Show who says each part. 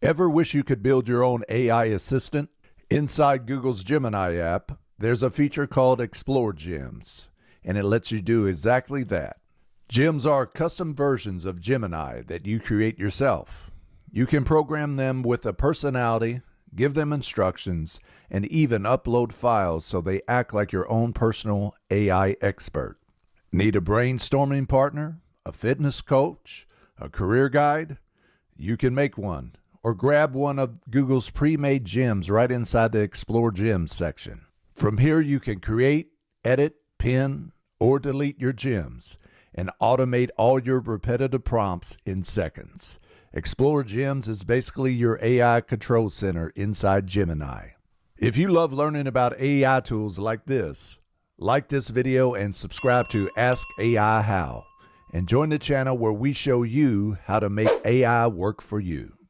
Speaker 1: Ever wish you could build your own AI assistant? Inside Google's Gemini app, there's a feature called Explore Gems, and it lets you do exactly that. Gems are custom versions of Gemini that you create yourself. You can program them with a personality, give them instructions, and even upload files so they act like your own personal AI expert. Need a brainstorming partner, a fitness coach, a career guide? You can make one, or grab one of Google's pre-made gems right inside the Explore Gems section. From here, you can create, edit, pin, or delete your gems and automate all your repetitive prompts in seconds. Explore Gems is basically your AI control center inside Gemini. If you love learning about AI tools like this, like this video and subscribe to Ask AI How, and join the channel where we show you how to make AI work for you.